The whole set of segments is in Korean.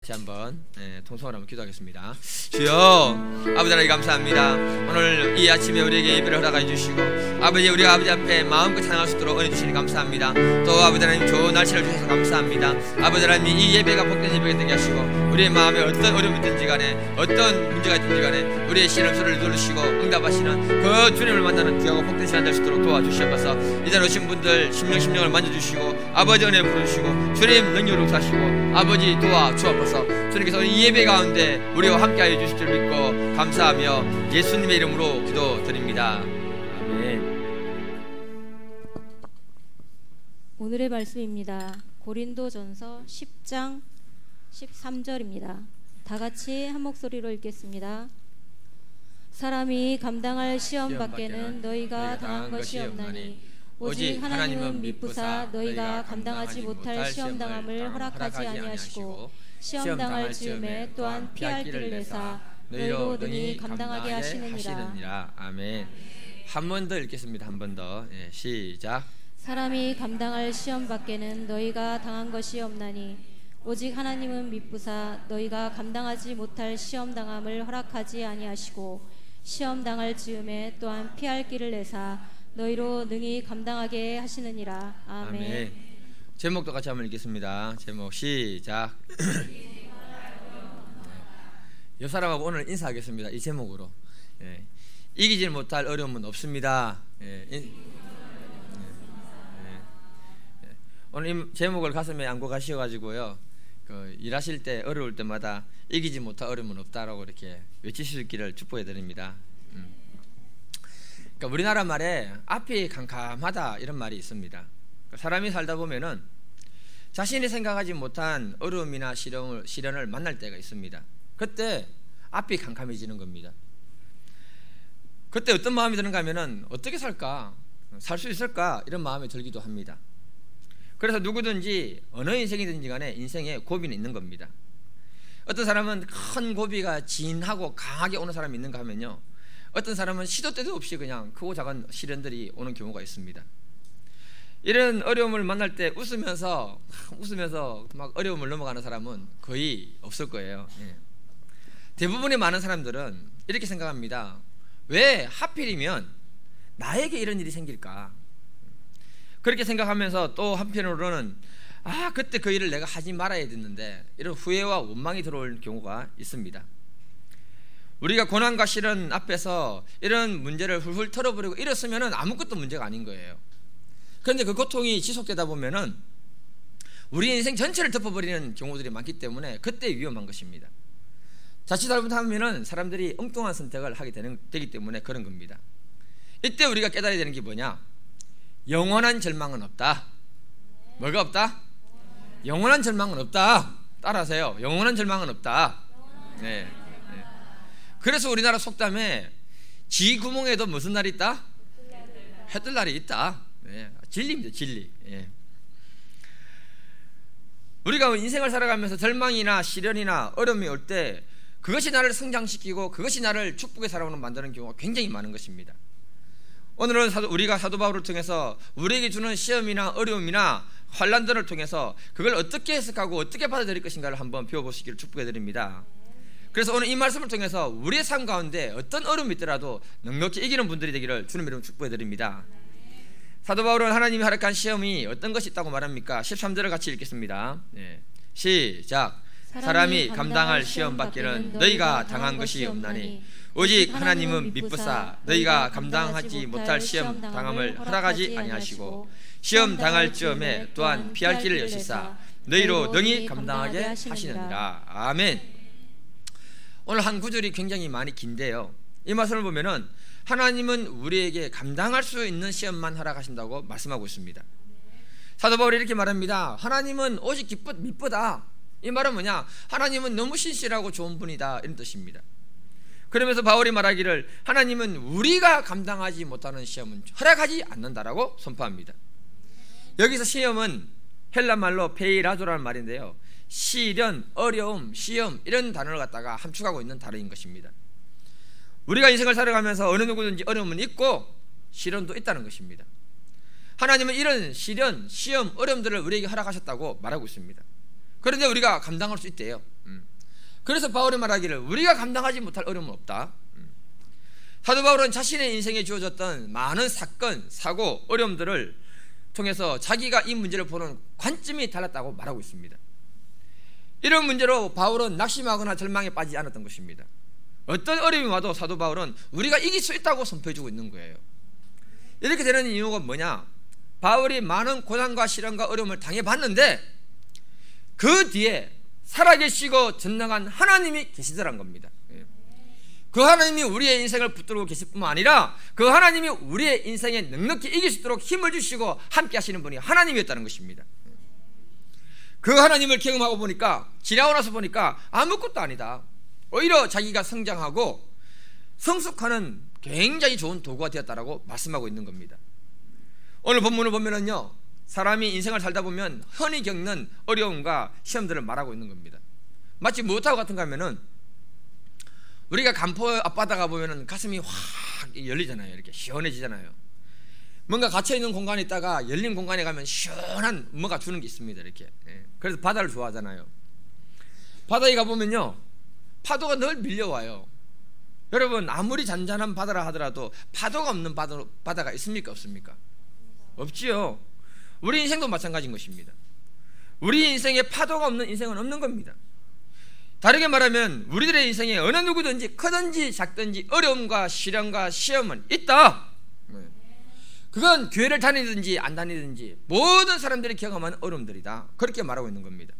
다시 한번 통성을 한번 기도하겠습니다. 주여, 아버지 하나님 감사합니다. 오늘 이 아침에 우리에게 예배를 허락해 주시고 아버지, 우리가 아버지 앞에 마음껏 찬양할 수 있도록 은혜 주시니 감사합니다. 또 아버지 하나님 좋은 날씨를 주셔서 감사합니다. 아버지 하나님 이 예배가 복된 예배가 되게 하시고 우리의 마음에 어떤 어려움이 있든지 간에 어떤 문제가 있든지 간에 우리의 신음소리를 들으시고 응답하시는 그 주님을 만나는 귀하고 복된 시간 될 수 있도록 도와주시옵소서. 이제 오신 분들 심령을 만져주시고 아버지 은혜 부르시고 주님 능력으로 사시고 아버지 도와주옵소서. 주님께서 이 예배 가운데 우리와 함께하여 주실 줄 믿고 감사하며 예수님의 이름으로 기도드립니다. 아멘. 오늘의 말씀입니다. 고린도전서 10장 13절입니다. 다 같이 한 목소리로 읽겠습니다. 사람이 감당할 시험 밖에는 너희가 당한 것이 없나니 오직 하나님은 미쁘사 너희가 감당하지 못할 시험 당함을 허락하지 아니하시고 시험 당할 즈음에 또한 피할 길을 내사 너희로 능히 감당하게 하시느니라. 아멘. 한 번 더 읽겠습니다. 한 번 더. 시작. 사람이 감당할 시험 밖에는 너희가 당한 것이 없나니 오직 하나님은 미쁘사 너희가 감당하지 못할 시험 당함을 허락하지 아니하시고 시험 당할 즈음에 또한 피할 길을 내사 너희로 능히 감당하게 하시느니라. 아멘. 아멘. 제목도 같이 한번 읽겠습니다. 제목 시작. 옆 사람하고 오늘 인사하겠습니다. 이 제목으로. 이기지 못할 어려움은 없습니다. 오늘 이 제목을 가슴에 안고 가셔가지고요, 일하실 때 어려울 때마다 이기지 못할 어려움은 없다라고 이렇게 외치실 수 있기를 축복해 드립니다. 그러니까 우리나라 말에 앞이 캄캄하다 이런 말이 있습니다. 사람이 살다 보면은 자신이 생각하지 못한 어려움이나 시련을 만날 때가 있습니다. 그때 앞이 캄캄해지는 겁니다. 그때 어떤 마음이 드는가 하면은 어떻게 살까? 살 수 있을까? 이런 마음이 들기도 합니다. 그래서 누구든지 어느 인생이든지 간에 인생에 고비는 있는 겁니다. 어떤 사람은 큰 고비가 진하고 강하게 오는 사람이 있는가 하면요, 어떤 사람은 시도 때도 없이 그냥 크고 작은 시련들이 오는 경우가 있습니다. 이런 어려움을 만날 때 웃으면서 막 어려움을 넘어가는 사람은 거의 없을 거예요. 대부분의 많은 사람들은 이렇게 생각합니다. 왜 하필이면 나에게 이런 일이 생길까? 그렇게 생각하면서 또 한편으로는 그때 그 일을 내가 하지 말아야 됐는데 이런 후회와 원망이 들어올 경우가 있습니다. 우리가 고난과 시련 앞에서 이런 문제를 훌훌 털어버리고 이랬으면 아무것도 문제가 아닌 거예요. 그런데 그 고통이 지속되다 보면은 우리 인생 전체를 덮어버리는 경우들이 많기 때문에 그때 위험한 것입니다. 자칫 잘못하면은 사람들이 엉뚱한 선택을 하게 되기 때문에 그런 겁니다. 이때 우리가 깨달아야 되는 게 뭐냐? 영원한 절망은 없다. 뭐가 없다? 영원한 절망은 없다. 따라하세요. 영원한 절망은 없다. 네. 그래서 우리나라 속담에 지 구멍에도 무슨 날이 있다? 해 뜰 날이 있다. 진리입니다. 진리. 우리가 인생을 살아가면서 절망이나 시련이나 어려움이 올 때 그것이 나를 성장시키고 그것이 나를 축복의 사람으로 만드는 경우가 굉장히 많은 것입니다. 오늘은 우리가 사도 바울을 통해서 우리에게 주는 시험이나 어려움이나 환난들을 통해서 그걸 어떻게 해석하고 어떻게 받아들일 것인가를 한번 배워보시기를 축복해 드립니다. 그래서 오늘 이 말씀을 통해서 우리의 삶 가운데 어떤 어려움이 있더라도 넉넉히 이기는 분들이 되기를 주님 이름으로 축복해 드립니다. 사도 바울은 하나님이 허락한 시험이 어떤 것이 있다고 말합니까? 13절을 같이 읽겠습니다. 시작. 사람이 감당할 시험 밖에는 너희가 당한 것이 없나니 오직 하나님은 미쁘사 너희가 감당하지 못할 시험 당함을 허락하지 아니하시고 시험 당할 즈음에 또한 피할 길을 여시사 너희로 능히 감당하게 하시느니라. 아멘. 오늘 한 구절이 굉장히 많이 긴데요, 이 말씀을 보면은 하나님은 우리에게 감당할 수 있는 시험만 허락하신다고 말씀하고 있습니다. 사도 바울이 이렇게 말합니다. 하나님은 오직 미쁘다. 이 말은 뭐냐? 하나님은 너무 신실하고 좋은 분이다, 이런 뜻입니다. 그러면서 바울이 말하기를 하나님은 우리가 감당하지 못하는 시험은 허락하지 않는다라고 선포합니다. 여기서 시험은 헬라말로 페이라조라는 말인데요, 시련, 어려움, 시험 이런 단어를 갖다가 함축하고 있는 단어인 것입니다. 우리가 인생을 살아가면서 어느 누구든지 어려움은 있고 시련도 있다는 것입니다. 하나님은 이런 시련, 시험, 어려움들을 우리에게 허락하셨다고 말하고 있습니다. 그런데 우리가 감당할 수 있대요. 그래서 바울이 말하기를 우리가 감당하지 못할 어려움은 없다. 사도 바울은 자신의 인생에 주어졌던 많은 사건, 사고, 어려움들을 통해서 자기가 이 문제를 보는 관점이 달랐다고 말하고 있습니다. 이런 문제로 바울은 낙심하거나 절망에 빠지지 않았던 것입니다. 어떤 어려움이 와도 사도 바울은 우리가 이길 수 있다고 선포해주고 있는 거예요. 이렇게 되는 이유가 뭐냐? 바울이 많은 고난과 시련과 어려움을 당해봤는데 그 뒤에 살아계시고 전능한 하나님이 계시더란 겁니다. 그 하나님이 우리의 인생을 붙들고 계실 뿐만 아니라 그 하나님이 우리의 인생에 넉넉히 이길 수 있도록 힘을 주시고 함께 하시는 분이 하나님이었다는 것입니다. 그 하나님을 경험하고 보니까, 지나고 나서 보니까 아무것도 아니다. 오히려 자기가 성장하고 성숙하는 굉장히 좋은 도구가 되었다라고 말씀하고 있는 겁니다. 오늘 본문을 보면은요, 사람이 인생을 살다 보면 흔히 겪는 어려움과 시험들을 말하고 있는 겁니다. 마치 무엇하고 같은가 하면은 우리가 간포 앞바다가 보면은 가슴이 확 열리잖아요. 이렇게 시원해지잖아요. 뭔가 갇혀있는 공간에 있다가 열린 공간에 가면 시원한 뭐가 주는 게 있습니다. 이렇게. 그래서 바다를 좋아하잖아요. 바다에 가보면요, 파도가 늘 밀려와요. 여러분, 아무리 잔잔한 바다라 하더라도 파도가 없는 바다가 있습니까? 없습니까? 없지요. 우리 인생도 마찬가지인 것입니다. 우리 인생에 파도가 없는 인생은 없는 겁니다. 다르게 말하면 우리들의 인생에 어느 누구든지 크든지 작든지 어려움과 시련과 시험은 있다. 그건 교회를 다니든지 안 다니든지 모든 사람들이 경험하는 어려움들이다. 그렇게 말하고 있는 겁니다.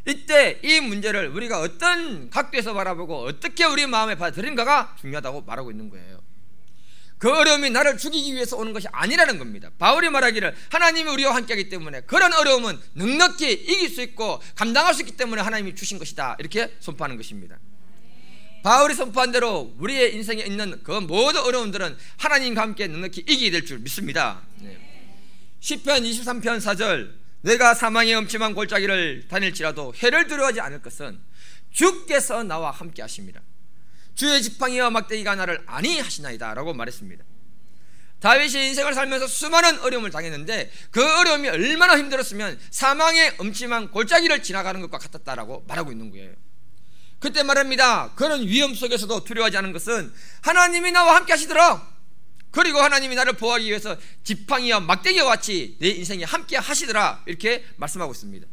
이때 이 문제를 우리가 어떤 각도에서 바라보고 어떻게 우리 마음에 받아들인가가 중요하다고 말하고 있는 거예요. 그 어려움이 나를 죽이기 위해서 오는 것이 아니라는 겁니다. 바울이 말하기를 하나님이 우리와 함께하기 때문에 그런 어려움은 넉넉히 이길 수 있고 감당할 수 있기 때문에 하나님이 주신 것이다. 이렇게 선포하는 것입니다. 바울이 선포한 대로 우리의 인생에 있는 그 모든 어려움들은 하나님과 함께 넉넉히 이기게 될 줄 믿습니다. 시편 23편 4절, 내가 사망의 엄침한 골짜기를 다닐지라도 해를 두려워하지 않을 것은 주께서 나와 함께 하십니다. 주의 지팡이와 막대기가 나를 안위하시나이다 라고 말했습니다. 다윗이 인생을 살면서 수많은 어려움을 당했는데 그 어려움이 얼마나 힘들었으면 사망의 엄침한 골짜기를 지나가는 것과 같았다라고 말하고 있는 거예요. 그때 말합니다. 그런 위험 속에서도 두려워하지 않은 것은 하나님이 나와 함께 하시더라. 그리고 하나님이 나를 보호하기 위해서 지팡이와 막대기와 같이 내 인생에 함께 하시더라. 이렇게 말씀하고 있습니다.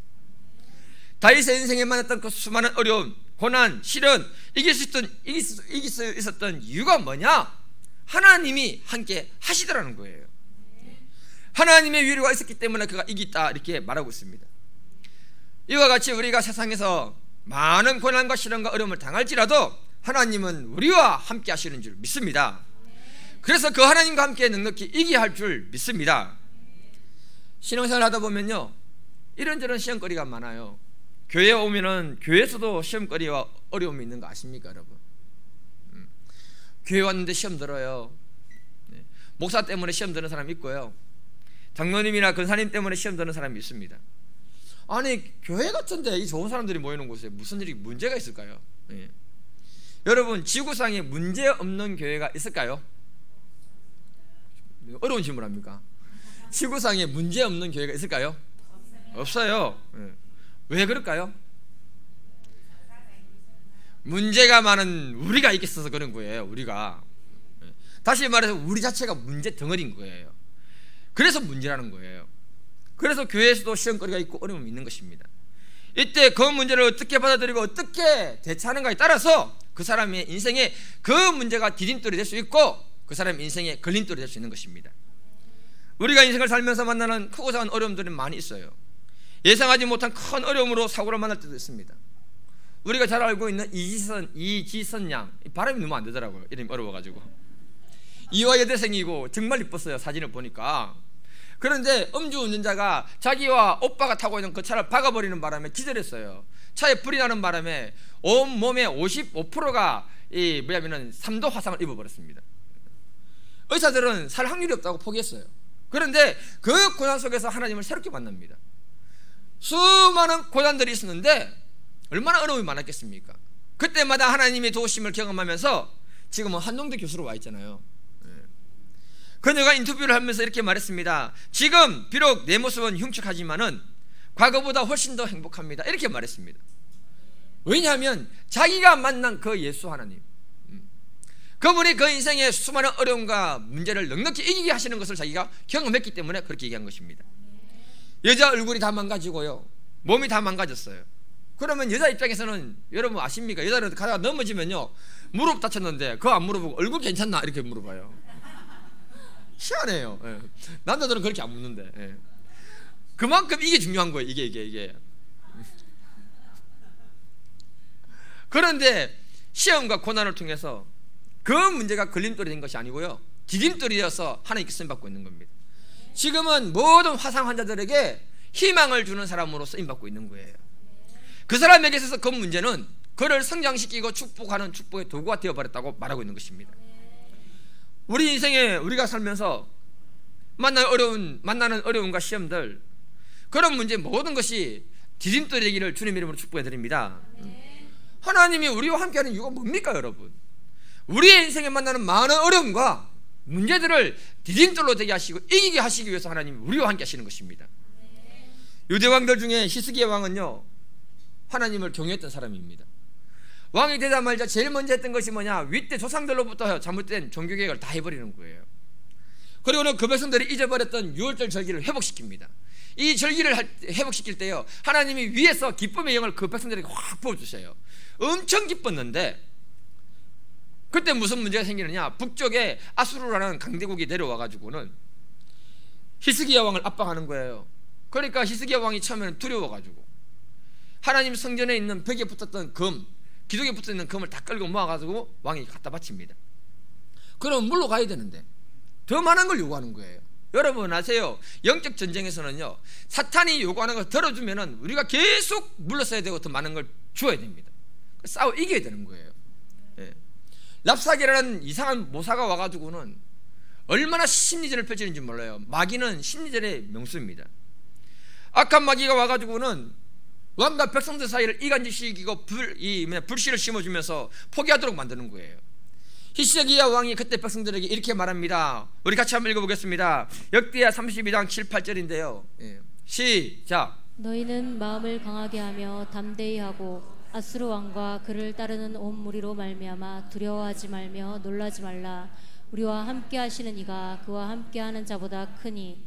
다윗의 인생에 만났던 그 수많은 어려움, 고난, 시련, 이길 수 있었던 이유가 뭐냐? 하나님이 함께 하시더라는 거예요. 하나님의 위로가 있었기 때문에 그가 이겼다. 이렇게 말하고 있습니다. 이와 같이 우리가 세상에서 많은 고난과 시련과 어려움을 당할지라도 하나님은 우리와 함께 하시는 줄 믿습니다. 그래서 그 하나님과 함께 넉넉히 이기게 할 줄 믿습니다. 신앙생활 하다 보면요, 이런저런 시험거리가 많아요. 교회에 오면은 교회에서도 시험거리와 어려움이 있는 거 아십니까, 여러분? 교회 왔는데 시험 들어요. 목사 때문에 시험 드는 사람이 있고요, 장로님이나 근사님 때문에 시험 드는 사람이 있습니다. 아니, 교회 같은데 이 좋은 사람들이 모이는 곳에 무슨 일이 문제가 있을까요? 여러분, 지구상에 문제 없는 교회가 있을까요? 어려운 질문합니까? 지구상에 문제 없는 교회가 있을까요? 없어요. 왜 그럴까요? 문제가 많은 우리가 있겠어서 그런 거예요. 우리가. 다시 말해서 우리 자체가 문제 덩어리인 거예요. 그래서 문제라는 거예요. 그래서 교회에서도 시험거리가 있고 어려움이 있는 것입니다. 이때 그 문제를 어떻게 받아들이고 어떻게 대처하는가에 따라서 그 사람의 인생에 그 문제가 디딤돌이 될 수 있고 그 사람의 인생에 걸림돌이 될 수 있는 것입니다. 우리가 인생을 살면서 만나는 크고 작은 어려움들이 많이 있어요. 예상하지 못한 큰 어려움으로 사고를 만날 때도 있습니다. 우리가 잘 알고 있는 이지선 양, 발음이 너무 안 되더라고요. 이름이 어려워가지고. 이화 여대생이고 정말 이뻤어요, 사진을 보니까. 그런데 음주운전자가 자기와 오빠가 타고 있는 그 차를 박아버리는 바람에 기절했어요. 차에 불이 나는 바람에 온 몸의 55%가 뭐냐면은 3도 화상을 입어버렸습니다. 의사들은 살 확률이 없다고 포기했어요. 그런데 그 고난 속에서 하나님을 새롭게 만납니다. 수많은 고난들이 있었는데 얼마나 어려움이 많았겠습니까? 그때마다 하나님의 도우심을 경험하면서 지금은 한동대 교수로 와 있잖아요. 그녀가 인터뷰를 하면서 이렇게 말했습니다. 지금 비록 내 모습은 흉측하지만은 과거보다 훨씬 더 행복합니다. 이렇게 말했습니다. 왜냐하면 자기가 만난 그 예수 하나님, 그분이 그 인생의 수많은 어려움과 문제를 넉넉히 이기게 하시는 것을 자기가 경험했기 때문에 그렇게 얘기한 것입니다. 여자 얼굴이 다 망가지고요, 몸이 다 망가졌어요. 그러면 여자 입장에서는 여러분 아십니까? 여자는 가다가 넘어지면요, 무릎 다쳤는데 그거 안 물어보고 얼굴 괜찮나 이렇게 물어봐요. 희한해요. 예. 남자들은 그렇게 안 묻는데, 예. 그만큼 이게 중요한 거예요. 이게. 그런데 시험과 고난을 통해서 그 문제가 걸림돌이 된 것이 아니고요, 디딤돌이 되어서 하나님께 쓰임받고 있는 겁니다. 지금은 모든 화상 환자들에게 희망을 주는 사람으로 쓰임받고 있는 거예요. 그 사람에게 있어서 그 문제는 그를 성장시키고 축복하는 축복의 도구가 되어버렸다고 말하고 있는 것입니다. 우리 인생에 우리가 살면서 만나는 어려움과 시험들, 그런 문제 모든 것이 디딤돌이 되기를 주님 이름으로 축복해 드립니다. 하나님이 우리와 함께하는 이유가 뭡니까 여러분? 우리의 인생에 만나는 많은 어려움과 문제들을 디딤돌로 되게 하시고 이기게 하시기 위해서 하나님이 우리와 함께 하시는 것입니다. 유대 왕들 중에 히스기야 왕은요, 하나님을 경외했던 사람입니다. 왕이 되자마자 제일 먼저 했던 것이 뭐냐? 윗대 조상들로부터 잘못된 종교개혁을 다 해버리는 거예요. 그리고는 그 백성들이 잊어버렸던 유월절 절기를 회복시킵니다. 이 절기를 회복시킬 때요, 하나님이 위에서 기쁨의 영을 그 백성들에게 확 부어주세요. 엄청 기뻤는데 그때 무슨 문제가 생기느냐? 북쪽에 아수르라는 강대국이 내려와가지고는 히스기야 왕을 압박하는 거예요. 그러니까 히스기야 왕이 처음에는 두려워가지고 하나님 성전에 있는 벽에 붙었던 금, 기둥에 붙어있는 금을 다 끌고 모아가지고 왕이 갖다 바칩니다. 그럼 물러가야 되는데 더 많은 걸 요구하는 거예요. 여러분 아세요? 영적 전쟁에서는요, 사탄이 요구하는 걸 들어주면은 우리가 계속 물러서야 되고 더 많은 걸 주어야 됩니다. 싸워 이겨야 되는 거예요. 예. 랍사기라는 이상한 모사가 와가지고는 얼마나 심리전을 펼치는지 몰라요. 마귀는 심리전의 명수입니다. 악한 마귀가 와가지고는 왕과 백성들 사이를 이간질시키고 불씨를 심어주면서 포기하도록 만드는 거예요. 히스기야 왕이 그때 백성들에게 이렇게 말합니다. 우리 같이 한번 읽어보겠습니다. 역대하 32장 7, 8절인데요. 시작. 너희는 마음을 강하게 하며 담대히 하고 아수르 왕과 그를 따르는 온 무리로 말미암아 두려워하지 말며 놀라지 말라. 우리와 함께 하시는 이가 그와 함께하는 자보다 크니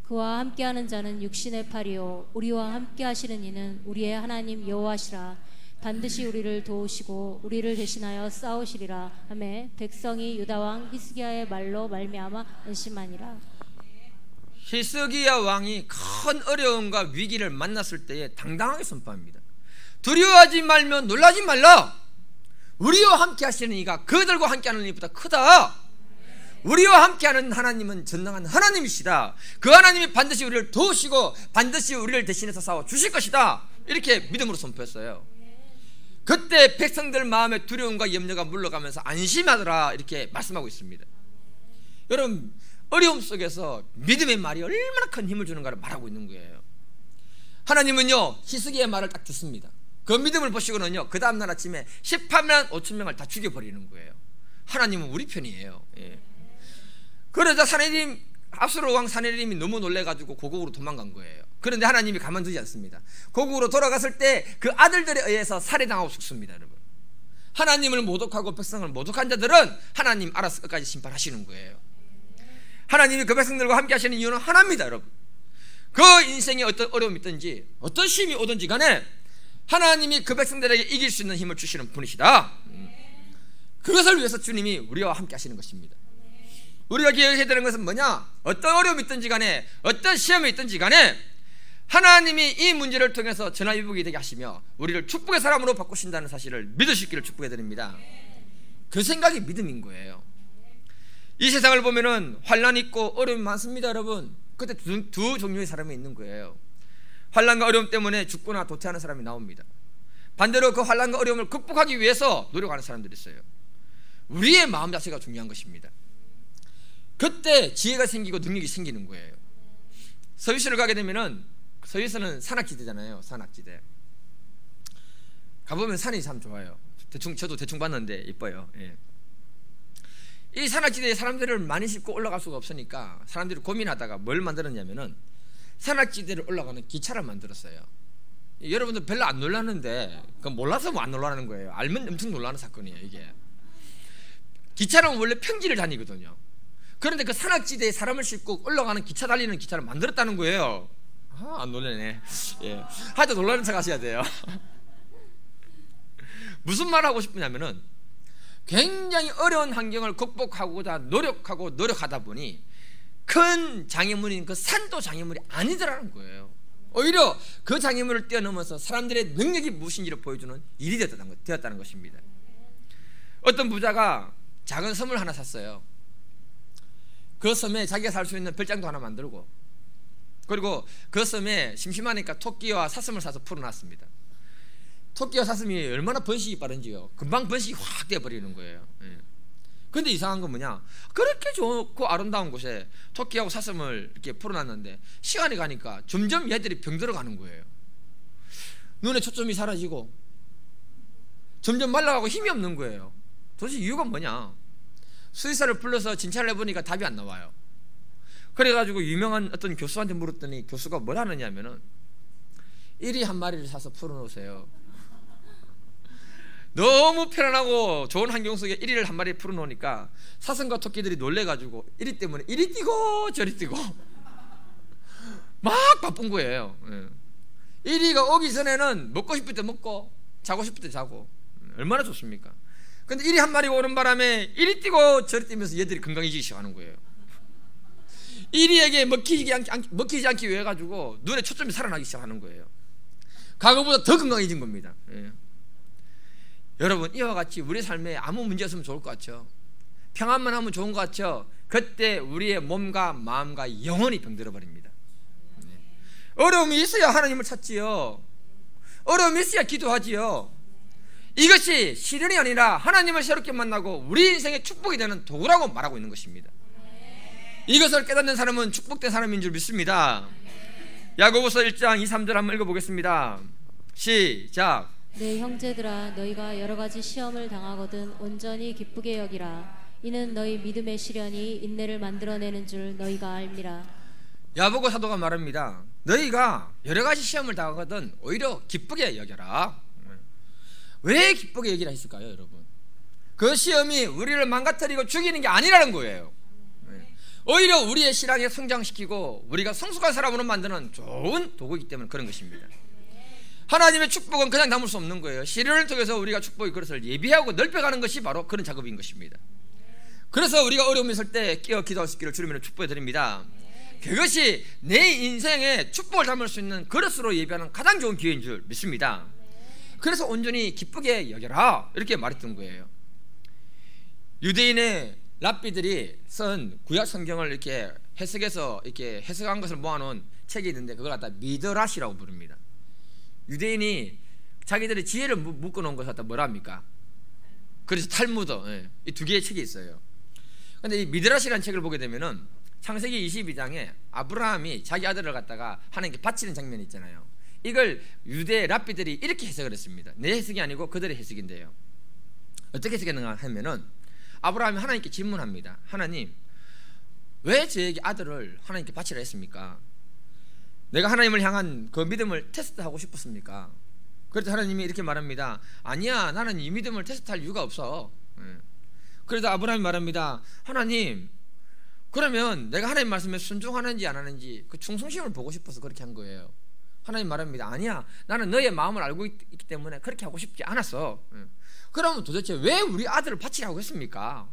그와 함께하는 자는 육신의 팔이요 우리와 함께 하시는 이는 우리의 하나님 여호와시라. 반드시 우리를 도우시고 우리를 대신하여 싸우시리라 하매 백성이 유다 왕 히스기야의 말로 말미암아 안심하니라. 히스기야 왕이 큰 어려움과 위기를 만났을 때에 당당하게 선포합니다. 두려워하지 말며 놀라지 말라. 우리와 함께 하시는 이가 그들과 함께 하는 이보다 크다. 우리와 함께하는 하나님은 전능한 하나님이시다. 그 하나님이 반드시 우리를 도우시고 반드시 우리를 대신해서 싸워 주실 것이다. 이렇게 믿음으로 선포했어요. 그때 백성들 마음의 두려움과 염려가 물러가면서 안심하더라 이렇게 말씀하고 있습니다. 여러분 어려움 속에서 믿음의 말이 얼마나 큰 힘을 주는가를 말하고 있는 거예요. 하나님은요 히스기야의 말을 딱 듣습니다. 그 믿음을 보시고는요 그 다음날 아침에 18만 5천 명을 다 죽여버리는 거예요. 하나님은 우리 편이에요. 예. 그러자 아수르 왕 사네립이 너무 놀래가지고 고국으로 도망간 거예요. 그런데 하나님이 가만두지 않습니다. 고국으로 돌아갔을 때 그 아들들에 의해서 살해당하고 죽습니다. 여러분 하나님을 모독하고 백성을 모독한 자들은 하나님 알아서 끝까지 심판하시는 거예요. 하나님이 그 백성들과 함께 하시는 이유는 하나입니다. 여러분 그 인생에 어떤 어려움이 있든지 어떤 시험이 오든지 간에 하나님이 그 백성들에게 이길 수 있는 힘을 주시는 분이시다. 그것을 위해서 주님이 우리와 함께 하시는 것입니다. 우리가 기억해야 되는 것은 뭐냐? 어떤 어려움이 있든지 간에 어떤 시험이 있든지 간에 하나님이 이 문제를 통해서 전화위복이 되게 하시며 우리를 축복의 사람으로 바꾸신다는 사실을 믿으시기를 축복해 드립니다. 그 생각이 믿음인 거예요. 이 세상을 보면은 환난이 있고 어려움이 많습니다. 여러분 그때 두 종류의 사람이 있는 거예요. 환난과 어려움 때문에 죽거나 도태하는 사람이 나옵니다. 반대로 그 환난과 어려움을 극복하기 위해서 노력하는 사람들이 있어요. 우리의 마음 자체가 중요한 것입니다. 그때 지혜가 생기고 능력이 생기는 거예요. 서울시를 가게 되면은 서울시는 산악지대잖아요. 산악지대 가보면 산이 참 좋아요. 저도 대충 봤는데 이뻐요. 예. 이 산악지대에 사람들을 많이 싣고 올라갈 수가 없으니까 사람들이 고민하다가 뭘 만들었냐면은 산악지대를 올라가는 기차를 만들었어요. 여러분들 별로 안 놀랐는데 그 몰라서 뭐 안 놀라는 거예요. 알면 엄청 놀라는 사건이에요. 이게 기차는 원래 평지를 다니거든요. 그런데 그 산악지대에 사람을 싣고 올라가는 기차 달리는 기차를 만들었다는 거예요. 안 놀라네. 예. 하여튼 놀라는 척 하셔야 돼요. 무슨 말 하고 싶으냐면은 굉장히 어려운 환경을 극복하고자 노력하다 보니 큰 장애물인 그 산도 장애물이 아니더라는 거예요. 오히려 그 장애물을 뛰어넘어서 사람들의 능력이 무엇인지를 보여주는 일이 되었다는 것입니다. 어떤 부자가 작은 섬을 하나 샀어요. 그 섬에 자기가 살 수 있는 별장도 하나 만들고, 그리고 그 섬에 심심하니까 토끼와 사슴을 사서 풀어놨습니다. 토끼와 사슴이 얼마나 번식이 빠른지요. 금방 번식이 확 돼버리는 거예요. 그런데 이상한 건 뭐냐, 그렇게 좋고 아름다운 곳에 토끼하고 사슴을 이렇게 풀어놨는데 시간이 가니까 점점 얘들이 병들어가는 거예요. 눈에 초점이 사라지고 점점 말라가고 힘이 없는 거예요. 도대체 이유가 뭐냐. 수의사를 불러서 진찰을 해보니까 답이 안 나와요. 그래가지고 유명한 어떤 교수한테 물었더니 교수가 뭘 하느냐 하면은 이리 한 마리를 사서 풀어놓으세요. 너무 편안하고 좋은 환경 속에 이리를 한 마리 풀어놓으니까 사슴과 토끼들이 놀래가지고 이리 때문에 이리 뛰고 저리 뛰고 막 바쁜 거예요. 이리가 오기 전에는 먹고 싶을 때 먹고 자고 싶을 때 자고 얼마나 좋습니까? 근데 이리 한 마리 오는 바람에 이리 뛰고 저리 뛰면서 얘들이 건강해지기 시작하는 거예요. 이리에게 먹히지 않기 위해 가지고 눈에 초점이 살아나기 시작하는 거예요. 과거보다 더 건강해진 겁니다. 여러분, 이와 같이 우리 삶에 아무 문제 없으면 좋을 것 같죠. 평안만 하면 좋은 것 같죠. 그때 우리의 몸과 마음과 영혼이 병들어 버립니다. 어려움이 있어야 하나님을 찾지요. 어려움이 있어야 기도하지요. 이것이 시련이 아니라 하나님을 새롭게 만나고 우리 인생의 축복이 되는 도구라고 말하고 있는 것입니다. 이것을 깨닫는 사람은 축복된 사람인 줄 믿습니다. 야고보서 1장 2, 3절 한번 읽어보겠습니다. 시작. 내 형제들아, 너희가 여러 가지 시험을 당하거든 온전히 기쁘게 여기라. 이는 너희 믿음의 시련이 인내를 만들어내는 줄 너희가 알미라. 야고보 사도가 말합니다. 너희가 여러 가지 시험을 당하거든 오히려 기쁘게 여겨라. 왜 기쁘게 여기라 했을까요, 여러분? 그 시험이 우리를 망가뜨리고 죽이는 게 아니라는 거예요. 오히려 우리의 신앙에 성장시키고 우리가 성숙한 사람으로 만드는 좋은 도구이기 때문에 그런 것입니다. 하나님의 축복은 그냥 담을 수 없는 거예요. 시련을 통해서 우리가 축복의 그릇을 예비하고 넓혀가는 것이 바로 그런 작업인 것입니다. 그래서 우리가 어려움이 있을 때 끼어 기도할 수 있기를 주님으로 축복해 드립니다. 그것이 내 인생에 축복을 담을 수 있는 그릇으로 예비하는 가장 좋은 기회인 줄 믿습니다. 그래서 온전히 기쁘게 여겨라 이렇게 말했던 거예요. 유대인의 랍비들이 쓴 구약 성경을 이렇게 해석해서 이렇게 해석한 것을 모아놓은 책이 있는데 그걸 갖다 미드라시라고 부릅니다. 유대인이 자기들의 지혜를 묶어놓은 것을 갖다 뭐라 합니까? 그래서 탈무드, 이 두 개의 책이 있어요. 그런데 이 미드라시라는 책을 보게 되면은 창세기 22장에 아브라함이 자기 아들을 갖다가 하나님께 바치는 장면이 있잖아요. 이걸 유대 랍비들이 이렇게 해석을 했습니다. 내 해석이 아니고 그들의 해석인데요. 어떻게 해석했는가 하면은 아브라함이 하나님께 질문합니다. 하나님, 왜 저에게 아들을 하나님께 바치라 했습니까? 내가 하나님을 향한 그 믿음을 테스트하고 싶었습니까? 그래서 하나님이 이렇게 말합니다. 아니야, 나는 이 믿음을 테스트할 이유가 없어. 그래서 아브라함이 말합니다. 하나님, 그러면 내가 하나님 말씀에 순종하는지 안 하는지 그 충성심을 보고 싶어서 그렇게 한 거예요. 하나님 말합니다. 아니야, 나는 너의 마음을 알고 있기 때문에 그렇게 하고 싶지 않았어. 그러면 도대체 왜 우리 아들을 바치라고 했습니까?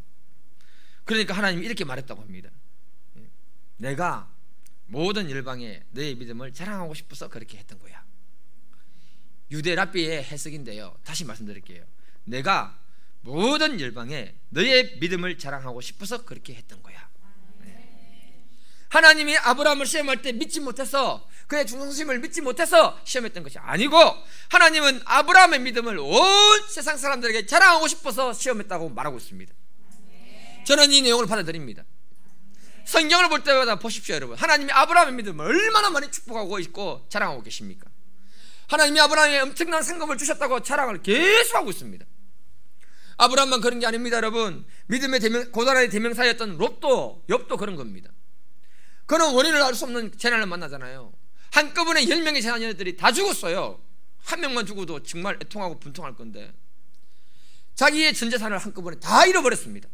그러니까 하나님이 이렇게 말했다고 합니다. 내가 모든 열방에 너의 믿음을 자랑하고 싶어서 그렇게 했던 거야. 유대 랍비의 해석인데요, 다시 말씀드릴게요. 내가 모든 열방에 너의 믿음을 자랑하고 싶어서 그렇게 했던 거야. 하나님이 아브라함을 시험할 때 믿지 못해서, 그의 충성심을 믿지 못해서 시험했던 것이 아니고, 하나님은 아브라함의 믿음을 온 세상 사람들에게 자랑하고 싶어서 시험했다고 말하고 있습니다. 저는 이 내용을 받아들입니다. 성경을 볼 때마다 보십시오, 여러분. 하나님이 아브라함의 믿음을 얼마나 많이 축복하고 있고 자랑하고 계십니까? 하나님이 아브라함에 엄청난 상급을 주셨다고 자랑을 계속하고 있습니다. 아브라함만 그런 게 아닙니다, 여러분. 믿음의 고단의 대명사였던 욥도 그런 겁니다. 그는 원인을 알 수 없는 재난을 만나잖아요. 한꺼번에 10명의 자녀들이 다 죽었어요. 한 명만 죽어도 정말 애통하고 분통할 건데 자기의 전 재산을 한꺼번에 다 잃어버렸습니다.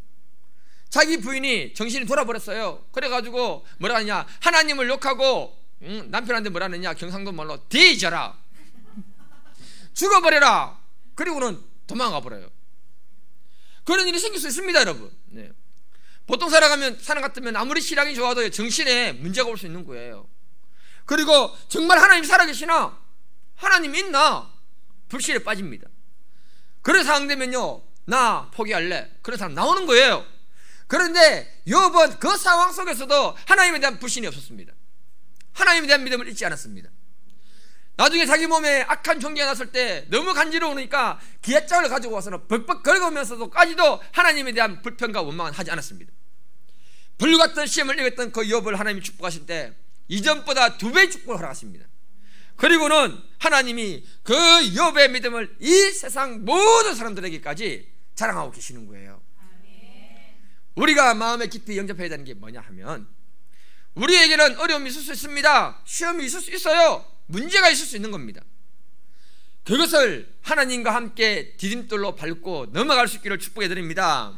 자기 부인이 정신이 돌아버렸어요. 그래가지고 뭐라 하냐, 하나님을 욕하고 남편한테 뭐라 하느냐, 경상도 말로 뒤져라, 죽어버려라. 그리고는 도망가 버려요. 그런 일이 생길 수 있습니다, 여러분. 네. 보통 사람 같으면 아무리 신앙이 좋아도 정신에 문제가 올 수 있는 거예요. 그리고 정말 하나님 살아계시나, 하나님 있나, 불신에 빠집니다. 그런 상황 되면요, 나 포기할래, 그런 사람 나오는 거예요. 그런데 욥은 그 상황 속에서도 하나님에 대한 불신이 없었습니다. 하나님에 대한 믿음을 잊지 않았습니다. 나중에 자기 몸에 악한 종기가 났을 때 너무 간지러우니까 기아장을 가지고 와서는 벅벅 긁으면서도까지도 하나님에 대한 불평과 원망은 하지 않았습니다. 불같은 시험을 이겼던 그 욥을 하나님이 축복하실 때 이전보다 2배의 축복을 허락하십니다. 그리고는 하나님이 그 욥의 믿음을 이 세상 모든 사람들에게까지 자랑하고 계시는 거예요. 우리가 마음에 깊이 영접해야 되는 게 뭐냐 하면, 우리에게는 어려움이 있을 수 있습니다. 시험이 있을 수 있어요. 문제가 있을 수 있는 겁니다. 그것을 하나님과 함께 디딤돌로 밟고 넘어갈 수 있기를 축복해 드립니다.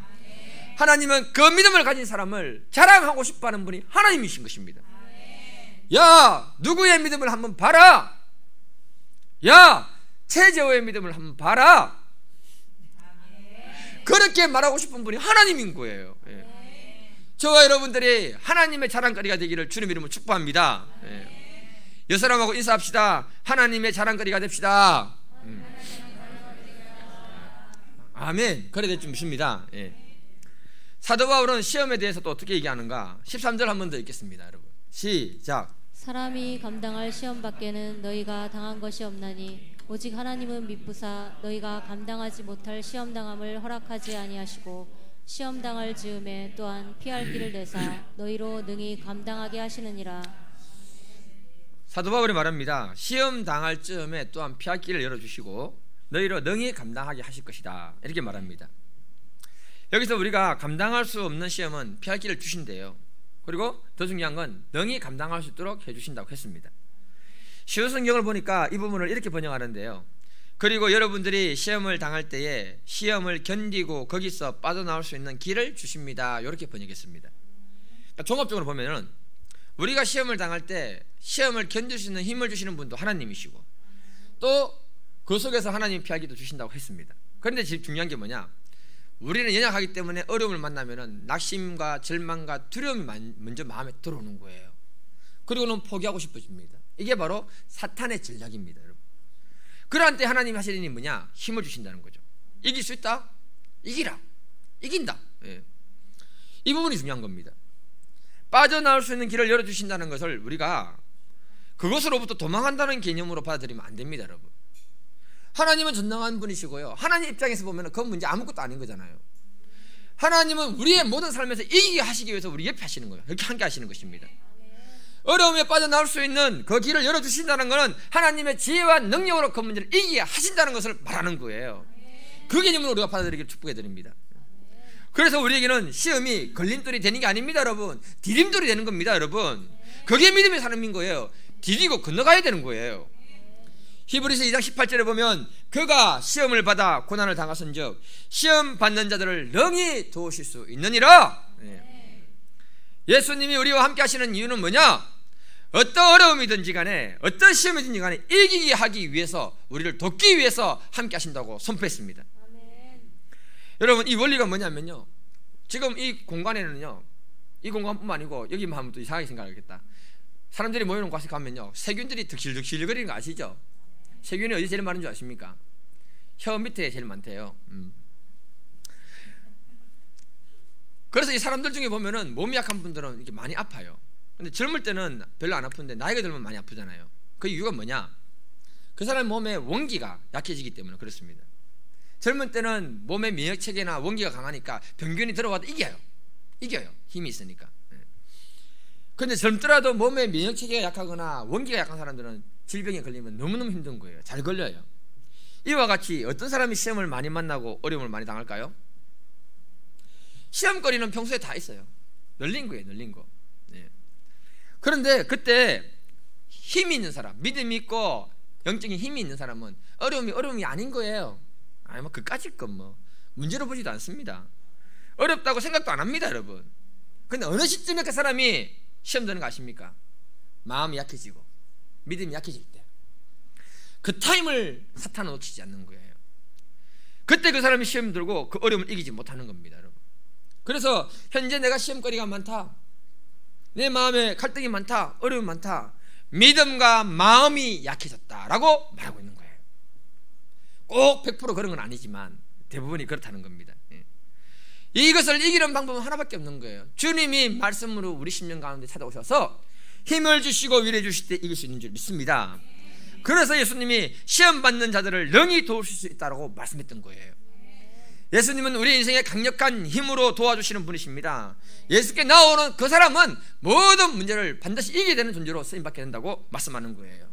하나님은 그 믿음을 가진 사람을 자랑하고 싶어하는 분이 하나님이신 것입니다. 야, 누구의 믿음을 한번 봐라. 야, 최재호의 믿음을 한번 봐라. 그렇게 말하고 싶은 분이 하나님인 거예요. 저와 여러분들이 하나님의 자랑거리가 되기를 주님 이름으로 축복합니다. 여사람하고 인사합시다. 하나님의 자랑거리가 됩시다. 아멘. 그래 될지 믿습니다. 사도 바울은 시험에 대해서 또 어떻게 얘기하는가, 13절 한 번 더 읽겠습니다, 여러분. 시작. 사람이 감당할 시험 밖에는 너희가 당한 것이 없나니 오직 하나님은 미쁘사 너희가 감당하지 못할 시험 당함을 허락하지 아니하시고 시험 당할 즈음에 또한 피할 길을 내사 너희로 능히 감당하게 하시느니라. 사도 바울이 말합니다. 시험 당할 즈음에 또한 피할 길을 열어주시고 너희로 능히 감당하게 하실 것이다, 이렇게 말합니다. 여기서 우리가 감당할 수 없는 시험은 피할 길을 주신대요. 그리고 더 중요한 건 능히 감당할 수 있도록 해주신다고 했습니다. 시옷 성경을 보니까 이 부분을 이렇게 번역하는데요. 그리고 여러분들이 시험을 당할 때에 시험을 견디고 거기서 빠져나올 수 있는 길을 주십니다, 이렇게 번역했습니다. 그러니까 종합적으로 보면은 우리가 시험을 당할 때 시험을 견딜 수 있는 힘을 주시는 분도 하나님이시고 또 그 속에서 하나님 피하기도 주신다고 했습니다. 그런데 지금 중요한 게 뭐냐, 우리는 연약하기 때문에 어려움을 만나면은 낙심과 절망과 두려움이 먼저 마음에 들어오는 거예요. 그리고는 포기하고 싶어집니다. 이게 바로 사탄의 전략입니다, 여러분. 그러한 때 하나님이 하시는 일이 뭐냐, 힘을 주신다는 거죠. 이길 수 있다? 이기라. 이긴다. 이 부분이 중요한 겁니다. 빠져나올 수 있는 길을 열어주신다는 것을 우리가 그것으로부터 도망간다는 개념으로 받아들이면 안 됩니다, 여러분. 하나님은 전능한 분이시고요, 하나님 입장에서 보면 그 문제 아무것도 아닌 거잖아요. 하나님은 우리의 모든 삶에서 이기게 하시기 위해서 우리 옆에 하시는 거예요. 이렇게 함께 하시는 것입니다. 어려움에 빠져나올 수 있는 그 길을 열어주신다는 것은 하나님의 지혜와 능력으로 그 문제를 이기게 하신다는 것을 말하는 거예요. 그 개념으로 우리가 받아들이기를 축복해 드립니다. 그래서 우리에게는 시험이 걸림돌이 되는 게 아닙니다, 여러분. 디딤돌이 되는 겁니다, 여러분. 그게 믿음의 사람인 거예요. 디디고 건너가야 되는 거예요. 히브리서 2장 18절에 보면 그가 시험을 받아 고난을 당하선즉 시험 받는 자들을 능히 도우실 수 있느니라. 예수님이 우리와 함께 하시는 이유는 뭐냐, 어떤 어려움이든지 간에 어떤 시험이든지 간에 이기게 하기 위해서, 우리를 돕기 위해서 함께 하신다고 선포했습니다. 여러분, 이 원리가 뭐냐면요, 지금 이 공간에는요, 이 공간뿐만 아니고 여기만 하면 또 이상하게 생각하겠다. 사람들이 모여놓은 곳에 가면요, 세균들이 득실득실거리는 거 아시죠? 세균이 어디 제일 많은 줄 아십니까? 혀 밑에 제일 많대요. 그래서 이 사람들 중에 보면은 몸이 약한 분들은 이렇게 많이 아파요. 근데 젊을 때는 별로 안 아픈데 나이가 들면 많이 아프잖아요. 그 이유가 뭐냐, 그 사람 몸의 원기가 약해지기 때문에 그렇습니다. 젊을 때는 몸의 면역체계나 원기가 강하니까 병균이 들어와도 이겨요. 힘이 있으니까. 근데 젊더라도 몸의 면역체계가 약하거나 원기가 약한 사람들은 질병에 걸리면 너무너무 힘든 거예요. 잘 걸려요. 이와 같이 어떤 사람이 시험을 많이 만나고 어려움을 많이 당할까요? 시험거리는 평소에 다 있어요. 널린 거예요, 널린 거. 그런데 그때 힘이 있는 사람, 믿음이 있고 영적인 힘이 있는 사람은 어려움이 아닌 거예요. 아니 뭐 그까짓 건 뭐 문제로 보지도 않습니다. 어렵다고 생각도 안 합니다, 여러분. 근데 어느 시점에 그 사람이 시험 드는 거 아십니까? 마음이 약해지고 믿음이 약해질 때, 그 타임을 사탄은 놓치지 않는 거예요. 그때 그 사람이 시험 들고 그 어려움을 이기지 못하는 겁니다, 여러분. 그래서 현재 내가 시험거리가 많다, 내 마음에 갈등이 많다, 어려움이 많다, 믿음과 마음이 약해졌다라고 말하고 있는 거예요. 꼭 100% 그런 건 아니지만 대부분이 그렇다는 겁니다. 이것을 이기는 방법은 하나밖에 없는 거예요. 주님이 말씀으로 우리 심령 가운데 찾아오셔서 힘을 주시고 위로해 주실 때 이길 수 있는 줄 믿습니다. 그래서 예수님이 시험 받는 자들을 능히 도우실 수 있다고 말씀했던 거예요. 예수님은 우리 인생의 강력한 힘으로 도와주시는 분이십니다. 예수께 나오는 그 사람은 모든 문제를 반드시 이기게 되는 존재로 쓰임받게 된다고 말씀하는 거예요.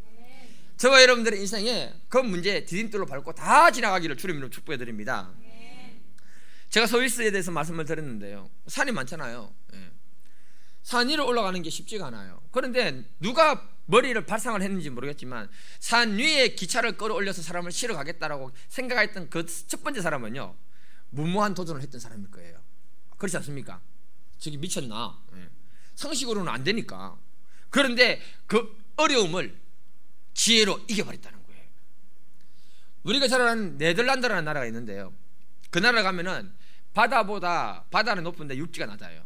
저와 여러분들의 인생에 그 문제 디딤돌로 밟고 다 지나가기를 주님으로 축복해 드립니다. 제가 스위스에 대해서 말씀을 드렸는데요, 산이 많잖아요. 산 위로 올라가는 게 쉽지가 않아요. 그런데 누가 머리를 발상을 했는지 모르겠지만 산 위에 기차를 끌어올려서 사람을 실어 가겠다라고 생각했던 그 첫 번째 사람은요, 무모한 도전을 했던 사람일 거예요. 그렇지 않습니까? 저기 미쳤나? 상식으로는 안 되니까. 그런데 그 어려움을 지혜로 이겨버렸다는 거예요. 우리가 잘 아는 네덜란드라는 나라가 있는데요, 그 나라 가면은 바다는 높은데 육지가 낮아요.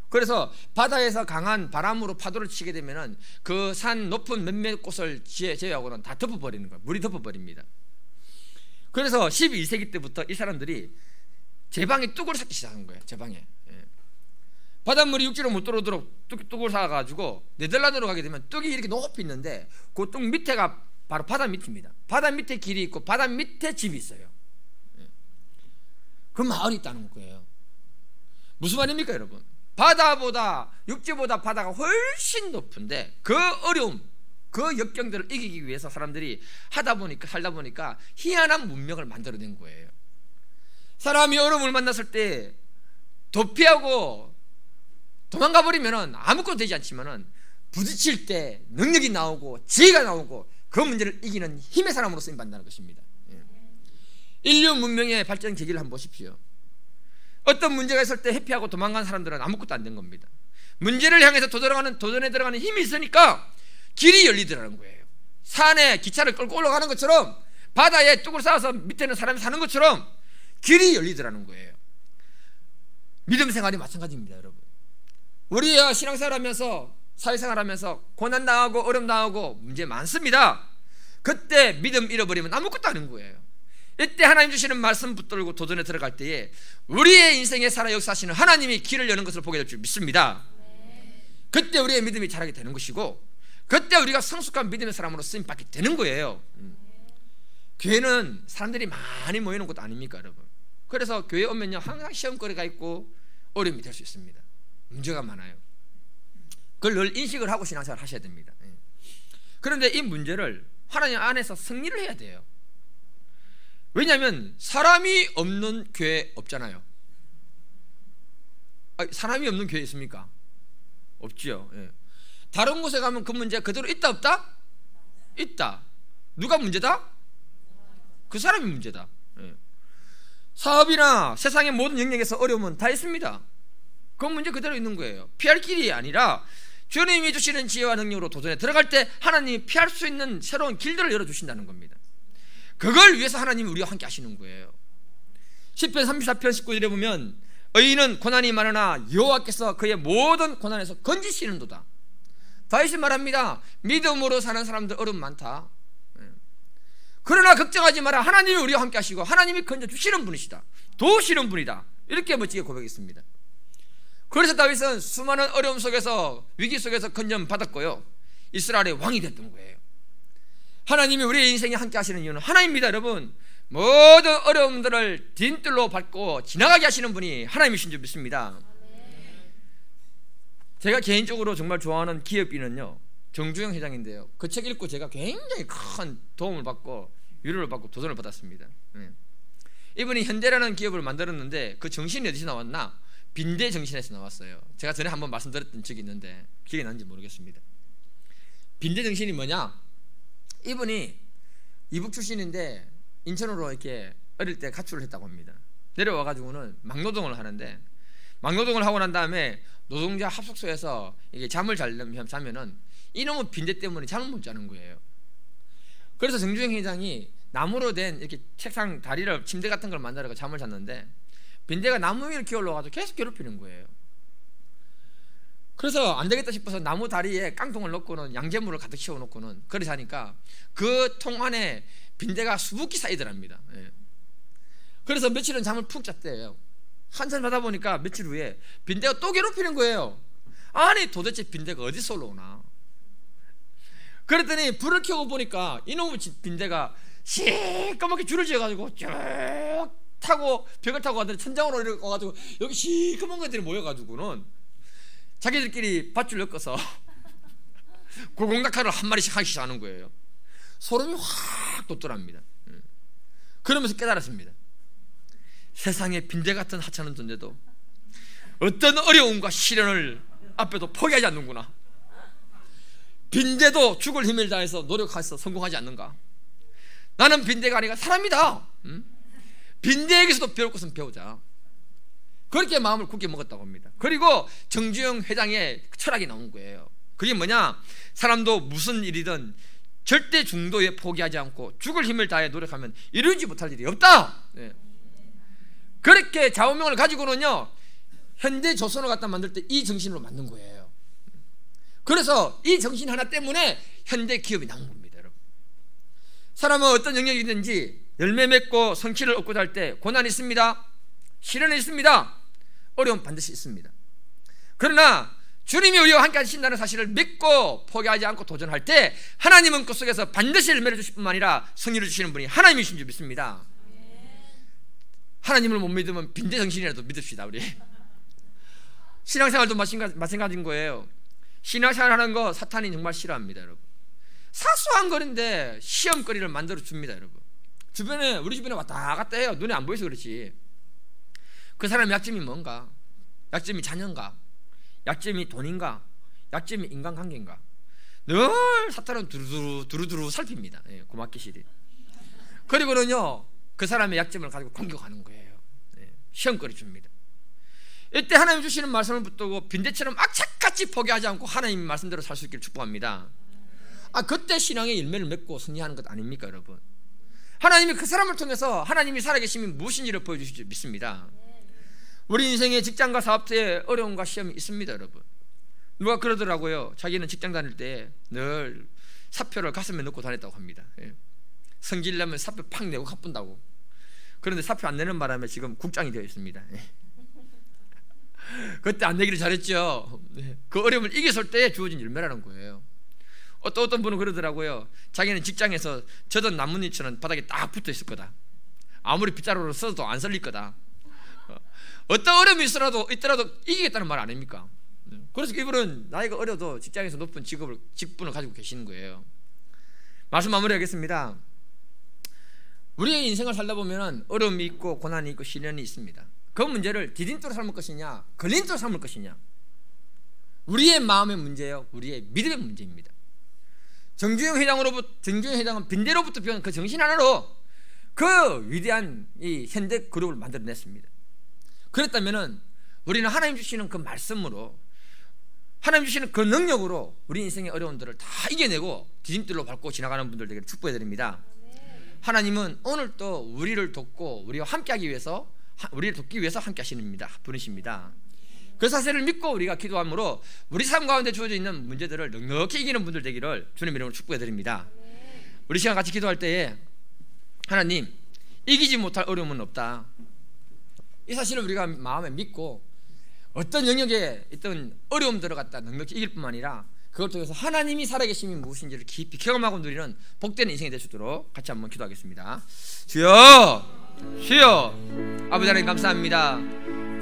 그래서 바다에서 강한 바람으로 파도를 치게 되면은 그 산 높은 몇몇 곳을 제외하고는 다 덮어버리는 거예요. 물이 덮어버립니다. 그래서 12세기 때부터 이 사람들이 제방에 뚝을 쌓기 시작한 거예요. 제방에 바닷물이 육지로 못 들어오도록 뚝을 쌓아가지고 네덜란드로 가게 되면 뚝이 이렇게 높이 있는데 그 뚝 밑에가 바로 바다 밑입니다. 바다 밑에 길이 있고 바다 밑에 집이 있어요. 그 마을이 있다는 거예요. 무슨 말입니까, 여러분? 바다보다 육지보다 바다가 훨씬 높은데 그 어려움, 그 역경들을 이기기 위해서 사람들이 살다 보니까 희한한 문명을 만들어낸 거예요. 사람이 어려움을 만났을 때 도피하고 도망가 버리면은 아무것도 되지 않지만은 부딪힐 때 능력이 나오고 지혜가 나오고 그 문제를 이기는 힘의 사람으로 쓰임 받는다는 것입니다. 인류 문명의 발전 계기를 한번 보십시오. 어떤 문제가 있을 때 회피하고 도망간 사람들은 아무것도 안 된 겁니다. 문제를 향해서 도전에 들어가는 힘이 있으니까 길이 열리더라는 거예요. 산에 기차를 끌고 올라가는 것처럼, 바다에 뚝을 쌓아서 밑에는 사람이 사는 것처럼 길이 열리더라는 거예요. 믿음 생활이 마찬가지입니다, 여러분. 우리가 신앙생활하면서 사회생활하면서 고난당하고 어려움당하고 문제 많습니다. 그때 믿음 잃어버리면 아무것도 아닌 거예요. 이때 하나님 주시는 말씀 붙들고 도전에 들어갈 때에 우리의 인생에 살아 역사하시는 하나님이 길을 여는 것을 보게 될 줄 믿습니다. 그때 우리의 믿음이 자라게 되는 것이고, 그때 우리가 성숙한 믿음의 사람으로 쓰임받게 되는 거예요. 교회는 사람들이 많이 모이는 곳 아닙니까, 여러분? 그래서 교회 오면요, 항상 시험거리가 있고 어려움이 될 수 있습니다. 문제가 많아요. 그걸 늘 인식을 하고 신앙생활을 하셔야 됩니다. 그런데 이 문제를 하나님 안에서 승리를 해야 돼요. 왜냐하면 사람이 없는 교회 없잖아요. 사람이 없는 교회 있습니까? 없지요. 다른 곳에 가면 그 문제가 그대로 있다 없다? 있다. 누가 문제다? 그 사람이 문제다. 사업이나 세상의 모든 영역에서 어려움은 다 있습니다. 그 문제 그대로 있는 거예요. 피할 길이 아니라 주님이 주시는 지혜와 능력으로 도전에 들어갈 때 하나님이 피할 수 있는 새로운 길들을 열어주신다는 겁니다. 그걸 위해서 하나님이 우리와 함께 하시는 거예요. 시편 34편 19절에 보면 의인은 고난이 많으나 여호와께서 그의 모든 고난에서 건지시는도다. 다윗이 말합니다. 믿음으로 사는 사람들 어려움 많다. 그러나 걱정하지 마라. 하나님이 우리와 함께 하시고 하나님이 건져주시는 분이시다. 도우시는 분이다. 이렇게 멋지게 고백했습니다. 그래서 다윗은 수많은 어려움 속에서, 위기 속에서 건져 받았고요, 이스라엘의 왕이 됐던 거예요. 하나님이 우리의 인생에 함께 하시는 이유는 하나입니다, 여러분. 모든 어려움들을 딘뜰로 밟고 지나가게 하시는 분이 하나님이신 줄 믿습니다. 제가 개인적으로 정말 좋아하는 기업인은요, 정주영 회장인데요, 그 책 읽고 제가 굉장히 큰 도움을 받고 위로를 받고 도전을 받았습니다. 이분이 현대라는 기업을 만들었는데 그 정신이 어디서 나왔나? 빈대 정신에서 나왔어요. 제가 전에 한번 말씀드렸던 적이 있는데 기억이 나는지 모르겠습니다. 빈대 정신이 뭐냐? 이분이 이북 출신인데 인천으로 이렇게 어릴 때 가출을 했다고 합니다. 내려와가지고는 막노동을 하는데, 막노동을 하고 난 다음에 노동자 합숙소에서 이게 잠을 자면은 이놈의 빈대 때문에 잠을 못 자는 거예요. 그래서 정주영 회장이 나무로 된 이렇게 책상 다리를 침대 같은 걸 만들어서 잠을 잤는데 빈대가 나무 위를 기어올라가서 계속 괴롭히는 거예요. 그래서 안 되겠다 싶어서 나무 다리에 깡통을 넣고는 양잿물을 가득 채워놓고는 그렇게 자니까 그 통 안에 빈대가 수북히 쌓이더랍니다. 예. 그래서 며칠은 잠을 푹 잤대요. 한참 자다 보니까 며칠 후에 빈대가 또 괴롭히는 거예요. 아니 도대체 빈대가 어디서 올라오나. 그랬더니 불을 켜고 보니까 이놈의 빈대가 시커멓게 줄을 지어가지고 쭉 타고 벽을 타고 가더니 천장으로 이렇게 와가지고 여기 시커먼 것들이 모여가지고는 자기들끼리 밧줄 엮어서 고공각화를 한 마리씩 하기씩 하는 거예요. 소름이 확 돋더랍니다. 그러면서 깨달았습니다. 세상에 빈대 같은 하찮은 존재도 어떤 어려움과 시련을 앞에도 포기하지 않는구나. 빈대도 죽을 힘을 다해서 노력해서 성공하지 않는가. 나는 빈대가 아니라 사람이다. 빈대에게서도 배울 것은 배우자. 그렇게 마음을 굳게 먹었다고 합니다. 그리고 정주영 회장의 철학이 나온 거예요. 그게 뭐냐? 사람도 무슨 일이든 절대 중도에 포기하지 않고 죽을 힘을 다해 노력하면 이루지 못할 일이 없다. 네. 그렇게 좌우명을 가지고는요, 현대 조선을 갖다 만들 때 이 정신으로 만든 거예요. 그래서 이 정신 하나 때문에 현대 기업이 나온 겁니다, 여러분. 사람은 어떤 영역이 있는지 열매 맺고 성취를 얻고자 할 때 고난이 있습니다. 시련이 있습니다. 어려움 반드시 있습니다. 그러나 주님이 우리와 함께 하신다는 사실을 믿고 포기하지 않고 도전할 때 하나님은 그 속에서 반드시 열매를 주실 뿐만 아니라 승리를 주시는 분이 하나님이신 줄 믿습니다. 하나님을 못 믿으면 빈대 정신이라도 믿읍시다. 우리 신앙생활도 마찬가지인 거예요. 신앙생활 하는 거 사탄이 정말 싫어합니다, 여러분. 사소한 거리인데 시험거리를 만들어 줍니다, 여러분. 우리 주변에 왔다 갔다 해요. 눈에 안 보여서 그렇지. 그 사람의 약점이 뭔가? 약점이 자녀인가? 약점이 돈인가? 약점이 인간관계인가? 늘 사탄은 두루두루 살핍니다. 예, 고맙기실이. 그리고는요, 그 사람의 약점을 가지고 공격하는 거예요. 예, 시험거리 줍니다. 이때 하나님 주시는 말씀을 붙들고 빈대처럼 악착같이 포기하지 않고 하나님 말씀대로 살 수 있기를 축복합니다. 그때 신앙의 열매를 맺고 승리하는 것 아닙니까, 여러분? 하나님이 그 사람을 통해서 하나님이 살아계심이 무엇인지를 보여주실 줄 믿습니다. 우리 인생의 직장과 사업에 어려움과 시험이 있습니다, 여러분. 누가 그러더라고요. 자기는 직장 다닐 때 늘 사표를 가슴에 넣고 다녔다고 합니다. 성질 내면 사표 팍 내고 가뿐다고. 그런데 사표 안 내는 바람에 지금 국장이 되어 있습니다. 그때 안 내기를 잘했죠. 그 어려움을 이겼을 때 주어진 열매라는 거예요. 어떤 분은 그러더라고요. 자기는 직장에서 젖은 나뭇잎처럼 바닥에 딱 붙어 있을 거다. 아무리 빗자루로 써도 안 설릴 거다. 어떤 어려움이 있더라도 이기겠다는 말 아닙니까? 그래서 이분은 나이가 어려도 직장에서 높은 직분을 가지고 계시는 거예요. 말씀 마무리하겠습니다. 우리의 인생을 살다 보면 어려움이 있고 고난이 있고 시련이 있습니다. 그 문제를 디딤돌로 삼을 것이냐 걸림돌로 삼을 것이냐, 우리의 마음의 문제예요. 우리의 믿음의 문제입니다. 정주영 회장은 빈대로부터 배운 그 정신 하나로 그 위대한 이 현대 그룹을 만들어냈습니다. 그랬다면 우리는 하나님 주시는 그 말씀으로, 하나님 주시는 그 능력으로 우리 인생의 어려움들을 다 이겨내고 디딤돌로 밟고 지나가는 분들 되게 축복해드립니다. 하나님은 오늘도 우리를 돕고 우리와 함께하기 위해서, 우리를 돕기 위해서 함께 하시는 분이십니다. 그 사실을 믿고 우리가 기도함으로 우리 삶 가운데 주어져 있는 문제들을 넉넉히 이기는 분들 되기를 주님 이름으로 축복해드립니다. 우리 시간 같이 기도할 때에 하나님, 이기지 못할 어려움은 없다, 이 사실을 우리가 마음에 믿고 어떤 영역에 있던 어려움들을 갖다 넉넉히 이길 뿐만 아니라 그걸 통해서 하나님이 살아계심이 무엇인지를 깊이 경험하고 누리는 복된 인생이 될 수 있도록 같이 한번 기도하겠습니다. 주여 아버지 하나님 감사합니다.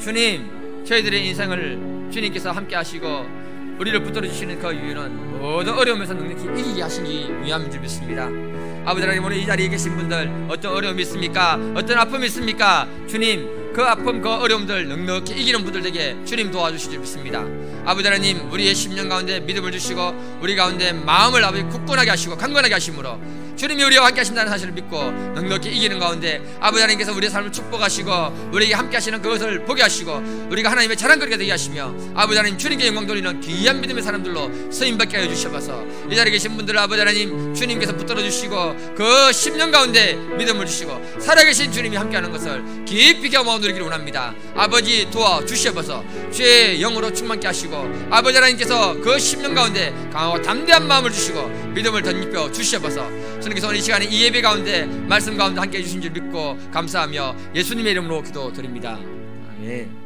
주님, 저희들의 인생을 주님께서 함께 하시고 우리를 붙들어 주시는 그 이유는 모든 어려움에서 넉넉히 이기게 하시기 위함인 줄 믿습니다. 아버지 하나님, 오늘 이 자리에 계신 분들 어떤 어려움이 있습니까? 어떤 아픔이 있습니까? 주님, 그 아픔 그 어려움들 넉넉히 이기는 분들 되게 주님 도와주실 줄 믿습니다. 아버지 하나님, 우리의 10년 가운데 믿음을 주시고 우리 가운데 마음을 아버지 굳건하게 하시고 강건하게 하심으로 주님이 우리와 함께 하신다는 사실을 믿고 넉넉히 이기는 가운데 아버지 하나님께서 우리의 삶을 축복하시고 우리에게 함께 하시는 그것을 보게 하시고 우리가 하나님의 자랑거리가 되게 하시며 아버지 하나님 주님께 영광 돌리는 귀한 믿음의 사람들로 쓰임받게 하여 주셔서 이 자리에 계신 분들 아버지 하나님 주님께서 붙들어 주시고 그 10년 가운데 믿음을 주시고 살아계신 주님이 함께하는 것을 깊이 경험하고 누리기를 원합니다. 아버지 도와주셔서 주의 영으로 충만케 하시고 아버지 하나님께서 그 10년 가운데 강하고 담대한 마음을 주시고 믿음을 덧입혀 주셔서 주님께서 오늘 이 시간에 이 예배 가운데 말씀 가운데 함께 해주신 줄 믿고 감사하며 예수님의 이름으로 기도드립니다. 아멘.